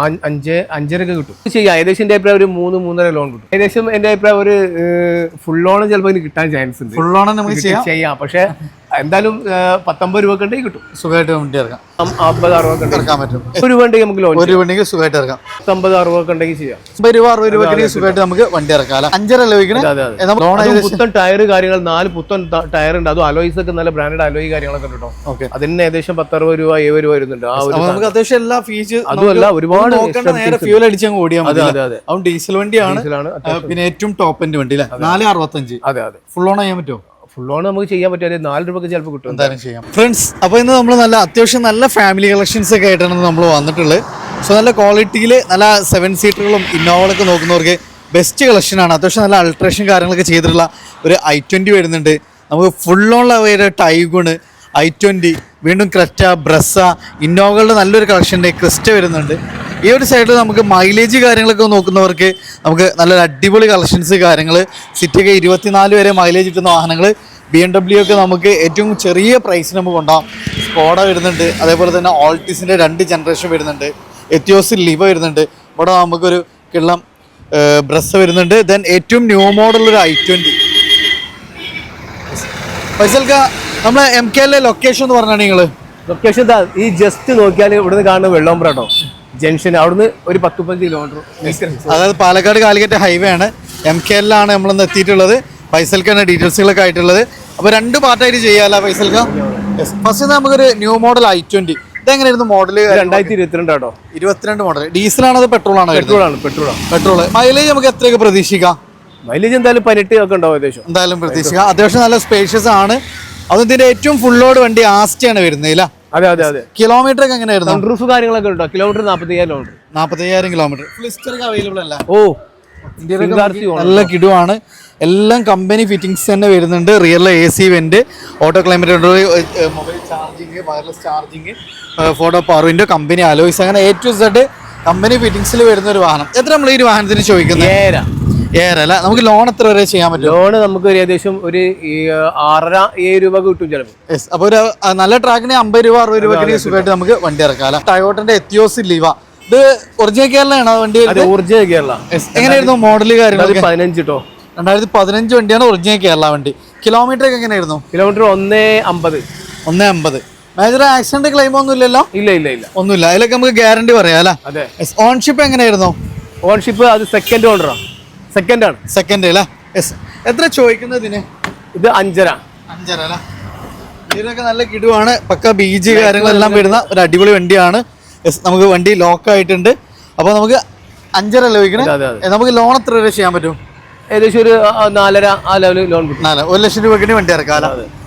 5.5 കിട്ടും ചെയ്യാം. ഏകദേശം എന്റെ അഭിപ്രായം ഒരു 3-3.5 ലോൺ കിട്ടും. ഏകദേശം എന്റെ അഭിപ്രായം ഒരു ഫുൾ ലോൺ ചിലപ്പോൾ കിട്ടാൻ ചാൻസ് ഉണ്ട്. ഫുൾ ലോൺ നമുക്ക് ചെയ്യാം. പക്ഷെ എന്തായാലും 19 രൂപ ഉണ്ടെങ്കിൽ കിട്ടും. സുഖമായിട്ട് വണ്ടി ഇറക്കാം. 50-60 ഇറക്കാൻ പറ്റും. 1 രൂപ ഉണ്ടെങ്കിൽ നമുക്ക് ലോൺ 1 രൂപ ഉണ്ടെങ്കിൽ സുഖമായിട്ട് ഇറക്കാം. 50-60 ഉണ്ടെങ്കിൽ ചെയ്യാം. 50 രൂപ 60 രൂപ സുഖമായിട്ട് നമുക്ക് വണ്ടി ഇറക്കാം. 5.5 പുത്തൻ ടയർ കാര്യങ്ങൾ 4 പുത്തൻ ടയർ ഉണ്ട്. അതും അലോയ്സ് ഒക്കെ നല്ല ബ്രാൻഡഡ് അലോയ് കാര്യങ്ങളൊക്കെ കേട്ടോ. അതിന് ഏകദേശം 10-60 രൂപ 70 രൂപ വരുന്നുണ്ട്. നമുക്ക് അത്യാവശ്യം എല്ലാ ഫീച്ചേഴ്സ് അതുമല്ല ഒരുപാട് ഫ്യൂൽ അടിച്ചങ്ങ് ഓടിയാൽ മതി. അതും ഡീസൽ വണ്ടിയാണ്. പിന്നെ ഏറ്റവും ടോപ്പ് എൻഡ് വണ്ടി 4.65. അതെ അതെ. ഫുൾ ഓൺ ചെയ്യാൻ പറ്റുമോ? ഫുൾ ഓൺ നമുക്ക് ചെയ്യാൻ പറ്റും. 4 രൂപക്ക് ചിലപ്പോൾ കിട്ടും. എന്തായാലും ചെയ്യാം. ഫ്രണ്ട്സ്, അപ്പോൾ ഇന്ന് നമ്മൾ അത്യാവശ്യം നല്ല ഫാമിലി കളക്ഷൻസ് ഒക്കെ ആയിട്ടാണ് നമ്മൾ വന്നിട്ടുള്ളത്. സോ നല്ല ക്വാളിറ്റിയിൽ നല്ല 7 സീറ്ററുകളും ഇന്നോവകളൊക്കെ നോക്കുന്നവർക്ക് ബെസ്റ്റ് കളക്ഷനാണ്. അത്യാവശ്യം നല്ല അൾട്രേഷൻ കാര്യങ്ങളൊക്കെ ചെയ്തിട്ടുള്ള ഒരു i20 വരുന്നുണ്ട്. നമുക്ക് ഫുൾ ഓൺ ടൈഗുണ്, i20, വീണ്ടും ക്രെറ്റ, ബ്രസ, ഇന്നോവകളുടെ നല്ലൊരു കളക്ഷൻ്റെ ക്രിസ്റ്റ വരുന്നുണ്ട്. ഈ ഒരു സൈഡിൽ നമുക്ക് മൈലേജ് കാര്യങ്ങളൊക്കെ നോക്കുന്നവർക്ക് നമുക്ക് നല്ലൊരു അടിപൊളി കളക്ഷൻസ് കാര്യങ്ങൾ, സിറ്റിയൊക്കെ 24 വരെ മൈലേജ് കിട്ടുന്ന വാഹനങ്ങൾ, BMW ഒക്കെ നമുക്ക് ഏറ്റവും ചെറിയ പ്രൈസിന് നമുക്ക് കൊണ്ടാകും. സ്കോഡ വരുന്നുണ്ട്, അതേപോലെ തന്നെ ഓൾട്ടിസിൻ്റെ 2 ജനറേഷൻ വരുന്നുണ്ട്, എത്തിയോസ് ലിവ വരുന്നുണ്ട്. ഇവിടെ നമുക്കൊരു കിള്ളം ബ്രസ് വരുന്നുണ്ട്. ദെൻ ഏറ്റവും ന്യൂ മോഡലൊരു i20. ഫൈസൽക്ക, നമ്മളെ MKL ലൊക്കേഷൻ എന്ന് പറഞ്ഞാൽ നിങ്ങൾ ലൊക്കേഷൻ ഈ ജസ്റ്റ് നോക്കിയാൽ ഇവിടുന്ന് കാണുന്ന വെള്ളോമ്പ്ര ജംഗ്ഷൻ, അവിടുന്ന് ഒരു 10-15 കിലോമീറ്റർ. അതായത് പാലക്കാട് കാലിക്കറ്റ് ഹൈവേ ആണ്. MKL എത്തിയിട്ടുള്ളത്. ഫൈസൽക്കാണ് ഡീറ്റെയിൽസുകളൊക്കെ ആയിട്ടുള്ളത്. അപ്പോൾ 2 പാർട്ടായിട്ട് ചെയ്യാമല്ലോ ഫൈസൽക്ക. ഫസ്റ്റ് നമുക്കൊരു ന്യൂ മോഡൽ i20. ഇതെങ്ങനെയായിരുന്നു മോഡൽ? 2022 കേട്ടോ. 22 മോഡൽ. ഡീസലാണോ അതോ പെട്രോളാണോ? പെട്രോൾ. മൈലേജ് നമുക്ക് എത്രയൊക്കെ പ്രതീക്ഷിക്കാം? മൈലേജ് എന്തായാലും 18 ഒക്കെ ഉണ്ടാവും ഏകദേശം. എന്തായാലും പ്രതീക്ഷിക്കാം. അത്യാവശ്യം നല്ല സ്പേഷ്യസ് ആണ്. അതിന്റെ ഏറ്റവും ഫുൾ ലോഡ് വണ്ടി ആസ്റ്റിയാണ് വരുന്നില്ല. അതെ അതെ അതെ. കിലോമീറ്റർ ഒക്കെ എങ്ങനെയായിരുന്നു? സൺറൂഫ് കാര്യങ്ങളൊക്കെ ഉണ്ടോ? Kilometre 40,000 kilometre. ഫ്ലിസ്റ്റർ അവൈലബിൾ അല്ല. നല്ല കിടുവാണ്. എല്ലാം കമ്പനി ഫിറ്റിംഗ്സ് തന്നെ വരുന്നുണ്ട്. Rear AC went, auto climate control, mobile charging, wireless charging, photo power window, company alloys, അങ്ങനെ A to Z കമ്പനി ഫിറ്റിംഗ്സിൽ വരുന്ന ഒരു വാഹനം. എത്ര നമ്മൾ ഈ ഒരു വാഹനത്തിന് ചോദിക്കുന്നത്? ഏറല്ല. നമുക്ക് ലോൺ എത്ര വരെ ചെയ്യാൻ പറ്റും? ലോൺ നമുക്ക് ഏകദേശം ഒരു 6.5-7 രൂപ കിട്ടും ചിലപ്പോൾ. അപ്പോൾ ഒരു നല്ല ട്രാക്കിന് 50 രൂപ 60 രൂപയ്ക്ക് സുഖമായിട്ട് നമുക്ക് വണ്ടി ഇറക്കാം. ടയോട്ടന്റെ എത്തിയോസ് ലിവ, ഇത് ഒറിജിനൽ കേരളയാണ് വണ്ടി? ഒറിജിനൽ കേരള. എങ്ങനെയായിരുന്നു മോഡൽ കാര്യങ്ങൾ? 15 കേട്ടോ. 2015 വണ്ടിയാണ് ഒറിജിനൽ കേരള വണ്ടി. കിലോമീറ്റർ ഒക്കെ എങ്ങനെയായിരുന്നു? കിലോമീറ്റർ 1.50. മേജർ ആക്സിഡന്റ് ക്ലെയിം ഒന്നും ഇല്ലല്ലോ? ഇല്ല ഒന്നുമില്ല. അതിലൊക്കെ നമുക്ക് ഗ്യാരണ്ടി പറയാം അല്ലേ? ഓൺഷിപ്പ് എങ്ങനെയായിരുന്നു? ഓൺഷിപ്പ് അത് സെക്കൻഡ് ഓണറാണ്. സെക്കൻഡ് അല്ലേ? എത്ര ചോദിക്കുന്നതിന്? ഇത് 5.5 അല്ലേ? ഇതിനൊക്കെ നല്ല കിടുവാണ്. പക്ക ബീജ് കാര്യങ്ങളെല്ലാം വരുന്ന ഒരു അടിപൊളി വണ്ടിയാണ്. നമുക്ക് വണ്ടി ലോക്ക് ആയിട്ടുണ്ട്. അപ്പോൾ നമുക്ക് 5.5 ചോദിക്കണേ. നമുക്ക് ലോൺ എത്ര വരെ ചെയ്യാൻ പറ്റും? ഏകദേശം ഒരു 4.5 ആ ലെവലിൽ ലോൺ കിട്ടും. 1 ലക്ഷം രൂപയ്ക്ക് വണ്ടി ഇറക്കാം.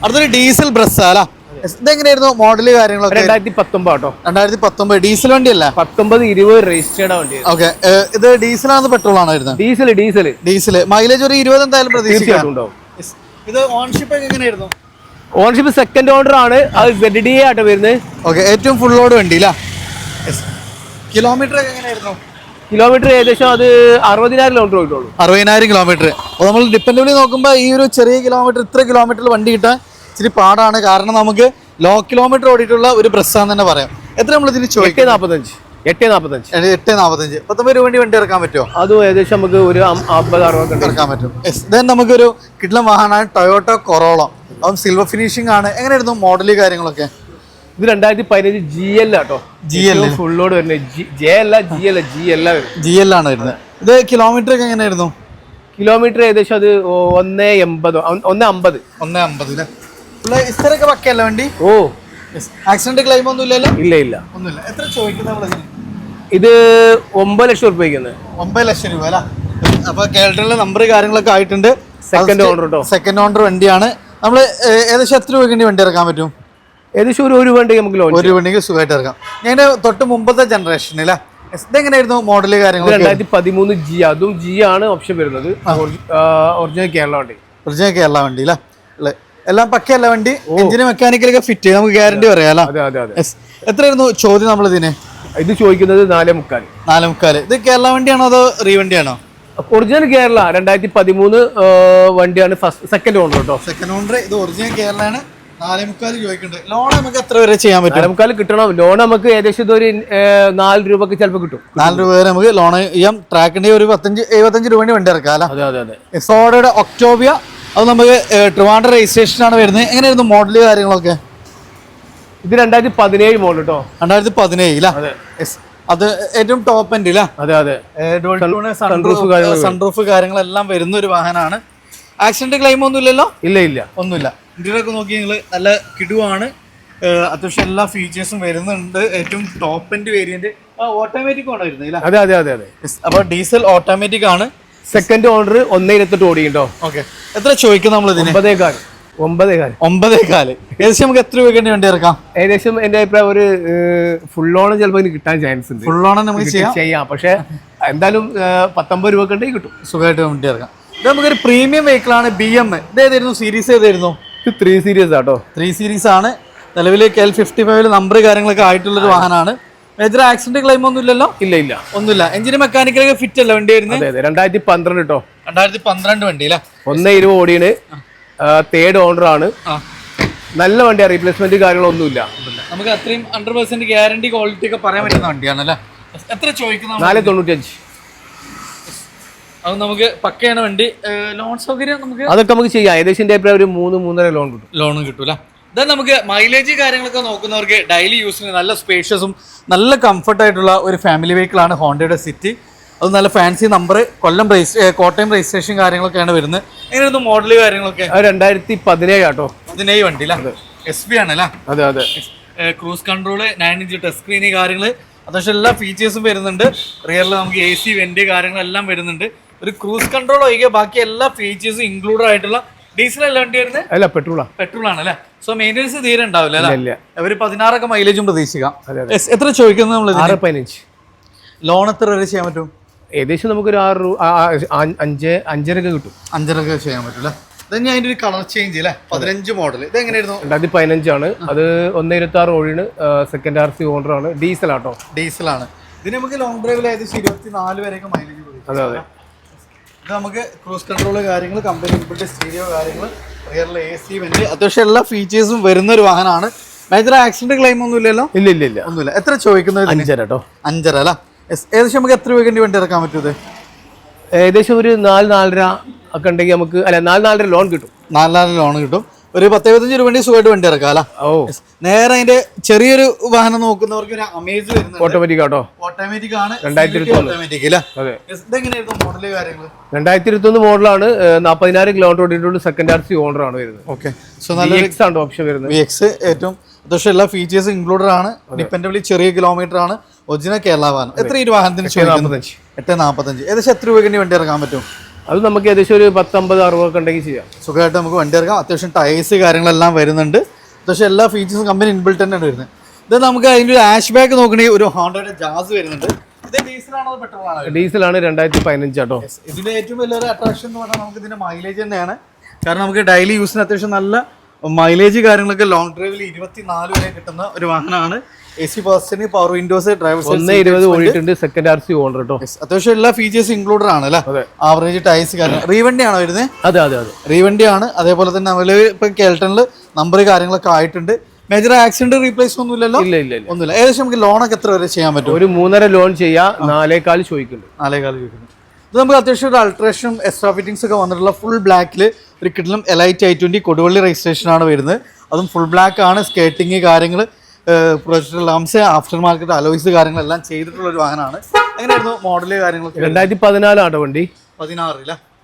അടുത്തൊരു ഡീസൽ ബ്രസ് അല്ല? ഇതെങ്ങനെയായിരുന്നു മോഡല് കാര്യങ്ങളൊക്കെ? 2019 കേട്ടോ. 2019 ഡീസൽ വണ്ടി അല്ല? 19-20 രജിസ്റ്റേർഡ് വണ്ടി. ഓക്കെ. ഇത് ഡീസലാണോ പെട്രോൾ ആണോ വരുന്നത്? ഡീസൽ. മൈലേജ് ഒരു 20 എന്തായാലും പ്രതീക്ഷിക്കാം. ഇത് ഓൺഷിപ്പ് ഒക്കെ എങ്ങനെയായിരുന്നു? ഓൺഷിപ്പ് സെക്കൻഡ് ഓണർ ആണ്. അത് ZDA ആയിട്ട് വരുന്നത്. ഓക്കെ. ഏറ്റവും ഫുൾ ലോഡ് വണ്ടി അല്ല? കിലോമീറ്റർ ഒക്കെ എങ്ങനെയായിരുന്നു? കിലോമീറ്റർ ഏകദേശം അത് 60,000 കിലോമീറ്റർ പോയിട്ടുള്ളൂ. 60,000 കിലോമീറ്റർ. അപ്പോൾ നമ്മൾ ഡിപ്പെൻഡബിളി നോക്കുമ്പോൾ ഈ ഒരു ചെറിയ കിലോമീറ്റർ, ഇത്ര കിലോമീറ്ററിൽ വണ്ടി കിട്ടാൻ ഇച്ചിരി പാടാണ്. കാരണം നമുക്ക് ലോ കിലോമീറ്റർ ഓടിയിട്ടുള്ള ഒരു ബസ്സാന്ന് തന്നെ പറയാം. എത്ര നമ്മൾ ഇതിന് ചോദിക്കും? 8.45. 19 രൂപ വണ്ടി ഇറക്കാൻ പറ്റുമോ? അതും ഏകദേശം നമുക്ക് ഒരു 50-60 ഇറക്കാൻ പറ്റും. ദെൻ നമുക്കൊരു കിഡ്ലം വാഹനമാണ് ടൊയോട്ട കൊറോള. അതും സിൽവർ ഫിനിഷിംഗ് ആണ്. എങ്ങനെയായിരുന്നു മോഡല് കാര്യങ്ങളൊക്കെ? ഇത് 2015 GL ആട്ടോ. GL ഫുൾ ലോഡ് വരുന്നത്. GL ആണ് വരുന്നത്. ഇത് കിലോമീറ്റർ ഒക്കെ എങ്ങനെയായിരുന്നു? കിലോമീറ്റർ ഏകദേശം അത് 1.50. ഇസ്തരൊക്കെ പക്കയല്ല വണ്ടി? ആക്സിഡന്റ് ക്ലെയിം ഒന്നും ഇല്ലല്ലോ? ഇല്ല. ഒന്നുമില്ല. എത്ര ചോദിക്കുന്നത്? ഇത് 9 ലക്ഷം രൂപ. 9 ലക്ഷം രൂപ അല്ല? അപ്പൊ കേരളത്തിലെ നമ്പർ കാര്യങ്ങളൊക്കെ ആയിട്ടുണ്ട്. സെക്കൻഡ് ഓണർ കേട്ടോ. സെക്കൻഡ് ഓണർ വണ്ടിയാണ്. നമ്മൾ ഏകദേശം എത്ര രൂപയ്ക്ക് വണ്ടി ഇറക്കാൻ പറ്റും? ഏകദേശം ഒരു വണ്ടി നമുക്ക് ലോൺ. ഒരു വണ്ടിക്ക് സുഖമായിട്ട് ഇറക്കാം. ഞാൻ തൊട്ട് മുമ്പത്തെ ജനറേഷൻ അല്ല? ഇതെങ്ങനെയായിരുന്നു മോഡല് കാര്യങ്ങൾ? 2013 G. അതും G ആണ് ഓപ്ഷൻ വരുന്നത്. ഒറിജിനൽ കേരള വണ്ടി. അല്ലേ? എല്ലാം പക്കയല്ല വണ്ടി? എഞ്ചിന് മെക്കാനിക്കലൊക്കെ ഫിറ്റ് ചെയ്ത് നമുക്ക് ഗ്യാരണ്ടി പറയാലോ? എത്രയായിരുന്നു ചോദ്യം നമ്മൾ ഇതിന്? ഇത് ചോദിക്കുന്നത് 4.25. ഇത് കേരള വണ്ടിയാണോ അതോ റീ വണ്ടിയാണോ? ഒറിജിനൽ കേരള 2013 വണ്ടിയാണ്. സെക്കൻഡ് ഓണർ കേട്ടോ. Second owner. ഇത് ഒറിജിനൽ കേരളയാണ്. 4.25 ചോദിക്കുന്നുണ്ട്. ലോൺ നമുക്ക് എത്ര വരെ ചെയ്യാൻ പറ്റും? 4.25 കിട്ടണം. ലോൺ നമുക്ക് ഏകദേശം ഇതൊരു 4 രൂപക്ക് ചിലപ്പോൾ കിട്ടും. 4 രൂപ വരെ നമുക്ക് ലോൺ ചെയ്യാം. ട്രാക്കിന്റെ ഒരു 75 രൂപേന്റെ വണ്ടി ഇറക്കാം അല്ലേ? അതെ അതെ അതെ. സോഡയുടെ ഒക്ടോബിയ അത് നമുക്ക് ട്രിവാൻഡ്രം രജിസ്ട്രേഷൻ ആണ് വരുന്നത്. എങ്ങനെയായിരുന്നു മോഡല് കാര്യങ്ങളൊക്കെ? ഇത് 2017 മോഡൽ കേട്ടോ. 2017 അത് ഏറ്റവും ടോപ്പ് എൻഡ് അല്ലേ? അതെ അതെ. സൺറൂഫ് കാര്യങ്ങളെല്ലാം വരുന്ന ഒരു വാഹനമാണ്. ആക്സിഡന്റ് ക്ലെയിം ഒന്നും ഇല്ലല്ലോ? ഇല്ല ഇല്ല, ഒന്നുമില്ല. ഇന്ത്യയിലൊക്കെ നോക്കി നിങ്ങൾ നല്ല കിടുവാണ്. അത്യാവശ്യം എല്ലാ ഫീച്ചേഴ്സും വരുന്നുണ്ട്. ഏറ്റവും ടോപ്പ് എൻഡ് വേരിയന്റ് ഓട്ടോമാറ്റിക് ആണ് വരുന്നത്. അതെ അതെ അതെ അതെ. അപ്പൊ ഡീസൽ ഓട്ടോമാറ്റിക് ആണ്. സെക്കൻഡ് ഓണർ 1.28 ഓടിയുണ്ടോ. ഓക്കെ, എത്ര ചോദിക്കും നമ്മൾ ഇതിന്? 9.4. ഏകദേശം നമുക്ക് എത്ര രൂപയ്ക്ക് വേണ്ടി ഇറക്കാം? ഏകദേശം എന്റെ അഭിപ്രായം ഒരു ഫുൾ ഓൺ ചിലപ്പോൾ കിട്ടാൻ ചാൻസ് ഉണ്ട്. ഫുൾ ഓൺ നമുക്ക് ചെയ്യാം, പക്ഷെ എന്തായാലും 19 രൂപ ഉണ്ടെങ്കിൽ കിട്ടും. സുഖമായിട്ട് വേണ്ടി ഇറക്കാം. ഇത് നമുക്കൊരു പ്രീമിയം വെഹിക്കിൾ ആണ്. BM ഇത് ഏതായിരുന്നു? സീരീസ് ഏതായിരുന്നു? ഇത് 3 സീരീസ് ആട്ടോ. 3 സീരീസ് ആണ്. നിലവിൽ KL55 നമ്പർ കാര്യങ്ങളൊക്കെ ആയിട്ടുള്ളൊരു വാഹനമാണ്. മേജർ ആക്സിഡന്റ് ക്ലെയിം ഒന്നും ഇല്ലല്ലോ? ഇല്ല ഇല്ല, ഒന്നുമില്ല. എഞ്ചിന് മെക്കാനിക്കലൊക്കെ ഫിറ്റ് അല്ല വണ്ടി വരുന്നത്? 2012 കേട്ടോ. 2012 വണ്ടി അല്ലേ? 1.20 ഓടിയാണ്. തേർഡ് ഓണർ ആണ്. നല്ല വണ്ടിയാണ്. റീപ്ലേസ്മെന്റ് കാര്യങ്ങളൊന്നുമില്ല. നമുക്ക് അത്രയും 100% ഗ്യാരണ്ടി ക്വാളിറ്റി ഒക്കെ പറയാൻ പറ്റുന്ന വണ്ടിയാണ് അല്ലേ? എത്ര ചോദിക്കുന്നത്? 4.95. അത് നമുക്ക് പക്കയാണ് വണ്ടി. ലോൺ സൗകര്യം നമുക്ക് അതൊക്കെ നമുക്ക് ചെയ്യാം. ഏകദേശം ഒരു 3-3.5 ലോൺ കിട്ടും. ലോണും കിട്ടൂല. ഇതാ നമുക്ക് മൈലേജ് കാര്യങ്ങളൊക്കെ നോക്കുന്നവർക്ക് ഡെയിലി യൂസിന് നല്ല സ്പേഷ്യസും നല്ല കംഫർട്ടായിട്ടുള്ള ഒരു ഫാമിലി വെഹിക്കിളാണ് ഹോണ്ടയുടെ സിറ്റി. അത് നല്ല ഫാൻസി നമ്പർ, കോട്ടയം രജിസ്ട്രേഷൻ കാര്യങ്ങളൊക്കെയാണ് വരുന്നത്. എങ്ങനെയായിരുന്നു മോഡല് കാര്യങ്ങളൊക്കെ? 2017 ആട്ടോ. 17 വണ്ടി അല്ലേ? SB ആണല്ലേ? അതെ അതെ. Cruise control, 9 inch touch screen കാര്യങ്ങൾ അത്യാവശ്യം എല്ലാ ഫീച്ചേഴ്സും വരുന്നുണ്ട്. റിയറിൽ നമുക്ക് AC വെന്റ് കാര്യങ്ങളെല്ലാം വരുന്നുണ്ട്. ഒരു ക്രൂസ് കൺട്രോൾ ഒഴികെ ബാക്കി എല്ലാ ഫീച്ചേഴ്സും ഇൻക്ലൂഡ് ആയിട്ടുള്ള ഡീസൽ അല്ല വണ്ടി വരുന്നത്? അല്ല, പെട്രോൾ ആണ് അല്ലേ? സോ മെയിൻ്റെനൻസ് തീരെ ഉണ്ടാവില്ല അല്ലേ? ഒരു 16 മൈലേജും പ്രതീക്ഷിക്കാം. എത്ര ചോദിക്കുന്നത് നമ്മൾ? 6.15. ലോൺ എത്ര വരെ ചെയ്യാൻ പറ്റും? ഏകദേശം നമുക്കൊരു 5.5 കിട്ടും. 5.5 ചെയ്യാൻ പറ്റും. ഞാൻ അതിന്റെ ഒരു കളർ ചേഞ്ച് അല്ലേ? 15 മോഡൽ. ഇത് എങ്ങനെയായിരുന്നു? 2015 ആണ്. അത് 1.26 ഓടിയാണ്. സെക്കൻഡ് RC ഓണർ ആണ്. ഡീസൽ ആട്ടോ. ഡീസലാണ്. ഇതിന് നമുക്ക് ലോങ് ഡ്രൈവിൽ ഏകദേശം 24 വരെയൊക്കെ മൈലേജ് കൊടുക്കും. അതെ അതെ. ഇത് നമുക്ക് ക്രൂസ് കൺട്രോൾ കാര്യങ്ങൾ, കമ്പനി ഇൻപുട്ട് സ്റ്റീരിയോ കാര്യങ്ങൾ, റിയറിൽ AC വെന്റ്, അത്യാവശ്യം എല്ലാ ഫീച്ചേഴ്സും വരുന്ന ഒരു വാഹനമാണ്. മേജർ ആക്സിഡന്റ് ക്ലെയിം ഒന്നും ഇല്ലല്ലോ? ഇല്ല ഇല്ല ഇല്ല, ഒന്നുമില്ല. എത്ര ചോദിക്കുന്നത്? 5.5 കേട്ടോ. 5.5 അല്ല? ഏകദേശം നമുക്ക് എത്ര രൂപയ്ക്ക് വണ്ടി ഇറക്കാൻ പറ്റും? ഏകദേശം ഒരു 4-4.5 ഒക്കെ ഉണ്ടെങ്കിൽ നമുക്ക് 4-4.5 ലോൺ കിട്ടും. 4.5 ലോൺ കിട്ടും. ഒരു 10-15 രൂപ സുഖമായിട്ട് വണ്ടി ഇറക്കാം അല്ല? ഓ, നേരെ അതിന്റെ ചെറിയൊരു വാഹനം നോക്കുന്നവർക്ക് ഒരു അമേസ് വരുന്നത് ഓട്ടോമാറ്റിക് ആട്ടോ. ഓട്ടോമാറ്റിക് ആണ്. 2021 മോഡല് കാര്യങ്ങൾ 2021 മോഡലാണ്. 40,000 കിലോമീറ്റർ ഓടിയിട്ടുള്ള സെക്കൻഡ് RC ഓണർ ആണ് വരുന്നത്. ഓക്കെ, സോ നല്ല ഓപ്ഷൻ വരുന്നത്. VX ഏറ്റവും അത്യാവശ്യം എല്ലാ ഫീച്ചേഴ്സും ഇൻക്ലൂഡഡ് ആണ്. ഡിപ്പെൻഡബിളി ചെറിയ കിലോമീറ്റർ ആണ്. ഒറിജിനൽ കേരള വാഹനം. എത്ര ഈ വാഹനത്തിന്? 8.45. ഏകദേശം എത്ര രൂപയ്ക്ക് വണ്ടി ഇറക്കാൻ പറ്റും? അത് നമുക്ക് ഏകദേശം ഒരു 10-50-60 ഒക്കെ ഉണ്ടെങ്കിൽ ചെയ്യാം. സുഖമായിട്ട് നമുക്ക് വണ്ടി ഇറക്കാം. അത്യാവശ്യം ടയേഴ്സ് കാര്യങ്ങളെല്ലാം വരുന്നുണ്ട്. അത്യാവശ്യം എല്ലാ ഫീച്ചേഴ്സും കമ്പനി ഇൻബിൽട്ട് തന്നെയാണ് വരുന്നത്. ഇത് നമുക്ക് അതിൻ്റെ ഒരു ആഷ് ബാക്ക് നോക്കണമെങ്കിൽ ഒരു ഹോണ്ടയുടെ ജാസ് വരുന്നുണ്ട്. ഇത് ഡീസലാണോ പെട്രോൾ ആണോ? ഡീസലാണ്. 2015 ആട്ടോ. ഇതിന്റെ ഏറ്റവും വലിയൊരു അട്രാക്ഷൻ എന്ന് പറഞ്ഞാൽ നമുക്ക് ഇതിന്റെ മൈലേജ് തന്നെയാണ്. കാരണം നമുക്ക് ഡെയിലി യൂസിന് അത്യാവശ്യം നല്ല മൈലേജ് കാര്യങ്ങളൊക്കെ ലോങ് ഡ്രൈവിൽ 24 വരെ കിട്ടുന്ന ഒരു വാഹനമാണ്. AC പേഴ്സണി, പവർ വിൻഡോസ്, ഡ്രൈവർ 1.20 ഓടിയിട്ടുണ്ട്. സെക്കൻഡ് RC ഓണർ കേട്ടോ. അത്യാവശ്യം എല്ലാ ഫീച്ചേഴ്സും ഇൻക്ലൂഡഡ് ആണ് അല്ലേ? ആവറേജ് ടൈസ് കാര്യങ്ങൾ. റീവണ്ടി ആണോ വരുന്നത്? അതെ അതെ അതെ, റീവണ്ടി ആണ്. അതേപോലെ തന്നെ നമ്മള് ഇപ്പൊ കേൾട്ടണിൽ നമ്പർ കാര്യങ്ങളൊക്കെ ആയിട്ടുണ്ട്. മേജർ ആക്സിഡന്റ് റീപ്ലേസ് ഒന്നും ഇല്ലല്ലോ? ഇല്ല ഇല്ല ഇല്ല. ഒന്നുമില്ല. ഏകദേശം നമുക്ക് ലോണൊക്കെ എത്ര വരെ ചെയ്യാൻ പറ്റും? ഒരു 3.5 ലോൺ ചെയ്യാം. 4.25 ചോദിക്കുന്നുണ്ട്. 4.25 ചോദിക്കുന്നു. ഇത് നമുക്ക് അത്യാവശ്യം ഒരു അൾട്രേഷനും എക്സ്ട്രാ ഫിറ്റിംഗ്സ് ഒക്കെ വന്നിട്ടുള്ള ഫുൾ ബ്ലാക്കിൽ ഒരു കിട്ടലും എലൈറ്റ് i20 കൊടുവള്ളി രജിസ്ട്രേഷൻ ആണ് വരുന്നത്. അതും ഫുൾ ബ്ലാക്ക് ആണ്. സ്കേറ്റിംഗ് കാര്യങ്ങൾ, projector lamps, after market alloys കാര്യങ്ങളെല്ലാം ചെയ്തിട്ടുള്ള ഒരു വാഹനമാണ്. എങ്ങനെയായിരുന്നു മോഡല് കാര്യങ്ങളൊക്കെ? 2014 ആട്ടോ വണ്ടി.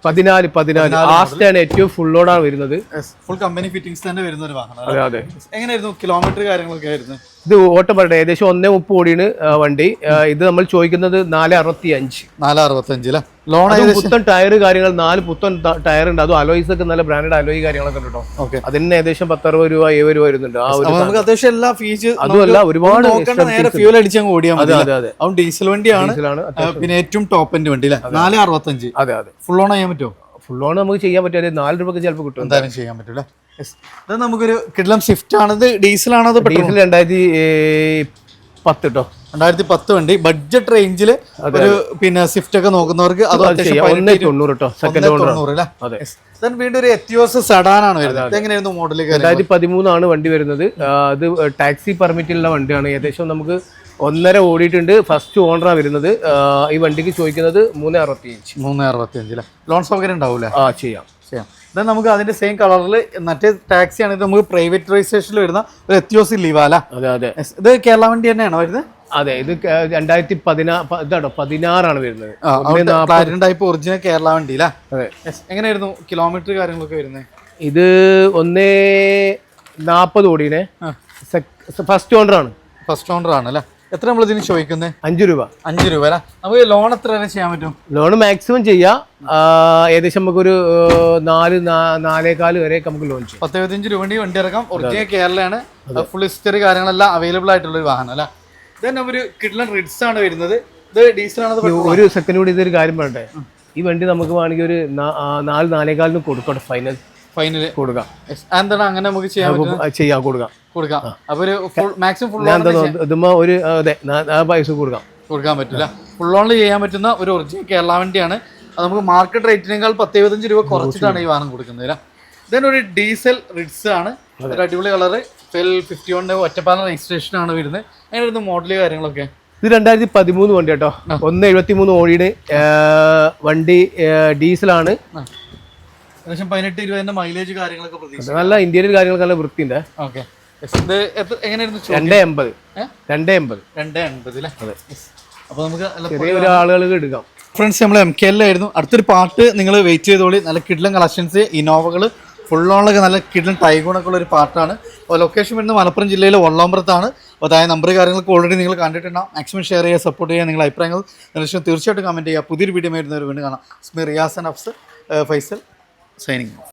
14 ആസ്റ്റാണ് ഏറ്റവും ഫുൾ ലോഡാണ് വരുന്നത്. ഫുൾ കമ്പനി ഫിറ്റിംഗ്സ് തന്നെ വരുന്ന ഒരു വാഹനം. അതെ അതെ. എങ്ങനെയായിരുന്നു കിലോമീറ്റർ കാര്യങ്ങളൊക്കെ ആയിരുന്നു? ഇത് ഓട്ടം പറയട്ടെ, ഏകദേശം 1.30 ഓടിയാണ് വണ്ടി. ഇത് നമ്മൾ ചോദിക്കുന്നത് 4.65 അല്ലേ? ലോൺ പുത്തൻ ടയർ കാര്യങ്ങൾ 4 പുത്തൻ ടയർ ഉണ്ട്. അതും അലോയ്സ് ഒക്കെ നല്ല ബ്രാൻഡഡ് അലോയ് കാര്യങ്ങളൊക്കെ ഉണ്ട് കേട്ടോ. അതിന് ഏകദേശം 10-60 രൂപ 70 രൂപ വരുന്നുണ്ട്. നമുക്ക് അത്യാവശ്യം എല്ലാ ഫീച്ചേഴ്സ് അതുമല്ല, ഒരുപാട് ഫ്യൂൽ അടിച്ചങ്ങ് ഓടിയാൽ മതി. അതും ഡീസൽ വണ്ടിയാണ്. പിന്നെ ഏറ്റവും ടോപ്പ് എൻഡ് വണ്ടി അല്ലേ? 4.65. അതെ അതെ. ഫുൾ ഓൺ ചെയ്യാൻ പറ്റുമോ? ഫുൾ ഓൺ നമുക്ക് ചെയ്യാൻ പറ്റും. 4 രൂപക്ക് ചിലപ്പോൾ കിട്ടും. എന്തായാലും ചെയ്യാൻ പറ്റൂല. ഇത് നമുക്കൊരു കിഡ്ലം സ്വിഫ്റ്റ് ആണ്. ഇത് ഡീസൽ ആണോ? ഡീസൽ 2010 കേട്ടോ. 2010 വണ്ടി ബഡ്ജറ്റ് റേഞ്ചിൽ ഒരു പിന്നെ സ്വിഫ്റ്റ് ഒക്കെ നോക്കുന്നവർക്ക് അത് വീണ്ടും ഒരു എത്തിയോസ് സെഡാനാണ് വരുന്നത്. എങ്ങനെയായിരുന്നു മോഡൽ? 2013 വണ്ടി വരുന്നത്. അത് ടാക്സി പെർമിറ്റുള്ള വണ്ടിയാണ്. ഏകദേശം നമുക്ക് 1.5 ഓടിയിട്ടുണ്ട്. ഫസ്റ്റ് ഓണറാണ് വരുന്നത്. ഈ വണ്ടിക്ക് ചോദിക്കുന്നത് 365. ലോൺ സൗകര്യം ഉണ്ടാവൂലേ? ചെയ്യാം. ദെൻ നമുക്ക് അതിന്റെ സെയിം കളറിൽ മറ്റേ ടാക്സി ആണെങ്കിൽ നമുക്ക് പ്രൈവറ്റ് രജിസ്ട്രേഷനിൽ വരുന്ന ഒരു എത്തിയോസ് ലീവാല. അതെ. ഇത് കേരള വണ്ടി തന്നെയാണോ വരുന്നത്? അതെ, ഇത് 2016 വരുന്നത്. ടൈപ്പ് ഒറിജിനൽ കേരള വണ്ടി അല്ലേ? അതെ. എങ്ങനെയായിരുന്നു കിലോമീറ്റർ കാര്യങ്ങളൊക്കെ വരുന്നത്? ഇത് 140 ഓടിനെ. ഫസ്റ്റ് ഓണർ ആണ്. ഫസ്റ്റ് ഓണർ ആണ് അല്ലേ? എത്ര നമ്മൾ ഇതിന് ചോദിക്കുന്നത്? 5 രൂപ. 5 രൂപ അല്ലേ? നമുക്ക് ലോൺ എത്ര വരെ ചെയ്യാൻ പറ്റും? ലോൺ മാക്സിമം ചെയ്യാം. ഏകദേശം നമുക്കൊരു 4.4 വരെ നമുക്ക് ലോൺ ചെയ്യാം. 10-15 രൂപ വണ്ടി ഇറക്കാം. ഒറിജിനൽ കേരളയാണ്. ഫുൾ ഹിസ്റ്ററി കാര്യങ്ങളെല്ലാം അവൈലബിൾ ആയിട്ടുള്ള ഒരു വാഹനം അല്ലേ? ഇതന്നെ ഒരു കിഡ്ലൻ റിഡ്സ് ആണ് വരുന്നത്. ഇത് ഡീസലാണ്. ഒരു സെക്കൻഡ് കൂടി ഇതൊരു കാര്യം പറയട്ടെ. ഈ വണ്ടി നമുക്ക് വേണമെങ്കിൽ ഒരു 4-4.25 കൊടുക്കട്ടെ. ഫൈനൽ കൊടുക്കാം. എന്താണ് അങ്ങനെ നമുക്ക് ചെയ്യാം കൊടുക്കാം. അപ്പൊ ഒരു മാക്സിമം ഫുൾ ഒരു പൈസ കൊടുക്കാൻ പറ്റില്ല. ഫുൾ ഓണിൽ ചെയ്യാൻ പറ്റുന്ന ഒരു ഒറിജിനൽ കേരള വണ്ടിയാണ്. അത് നമുക്ക് മാർക്കറ്റ് റേറ്റിനേക്കാൾ 10-15 രൂപ കുറച്ചിട്ടാണ് ഈ വാഹനം കൊടുക്കുന്നത്. ഇതന്നെ ഒരു ഡീസൽ റിഡ്സ് ആണ്. ഒരു അടിപൊളി കളറ്. 51 ഒറ്റപ്പാലം രജിസ്ട്രേഷൻ ആണ് വരുന്നത്. അതിനായിരുന്നു മോഡല് കാര്യങ്ങളൊക്കെ. ഇത് 2013 വണ്ടി കേട്ടോ. 173 ഓടിയുടെ വണ്ടി. ഡീസലാണ്. ഏകദേശം 18-20 മൈലേജ് കാര്യങ്ങളൊക്കെ പ്രതീക്ഷിച്ചു. നല്ല ഇന്ത്യയിൽ കാര്യങ്ങളൊക്കെ നല്ല വൃത്തിയുണ്ട്. എങ്ങനെയായിരുന്നു? 280. അപ്പൊ നമുക്ക് ആളുകൾക്ക് എടുക്കാം. ഫ്രണ്ട്സ്, നമ്മൾ MKL ആയിരുന്നു. അടുത്തൊരു പാർട്ട് നിങ്ങൾ വെയിറ്റ് ചെയ്തോളി. നല്ല കിഡ്ലൻ കളക്ഷൻസ്, ഇന്നോവകൾ, ഫുൾ ഓണിലൊക്കെ നല്ല കിഡ്ലൻ ടൈഗോണൊക്കെ ഉള്ള ഒരു പാർട്ടാണ്. അപ്പോൾ ലൊക്കേഷൻ വരുന്നത് മലപ്പുറം ജില്ലയിലെ വള്ളാമ്പ്രത്താണ്. അപ്പോൾ അതായത് നമ്പർ കാര്യങ്ങളൊക്കെ ഓൾറെഡി നിങ്ങൾ കണ്ടിട്ടുണ്ടാവും. മാക്സിമം ഷെയർ ചെയ്യുക, സപ്പോർട്ട് ചെയ്യുക. നിങ്ങളുടെ അഭിപ്രായങ്ങൾ തീർച്ചയായിട്ടും കമൻറ്റ് ചെയ്യുക. പുതിയൊരു വീഡിയോ വരുന്നവർ വീണ്ടും കാണാം. റിയാസ് ആൻഡ് അഫ്സ്, ഫൈസൽ സൈനിങ് ഓഫ്.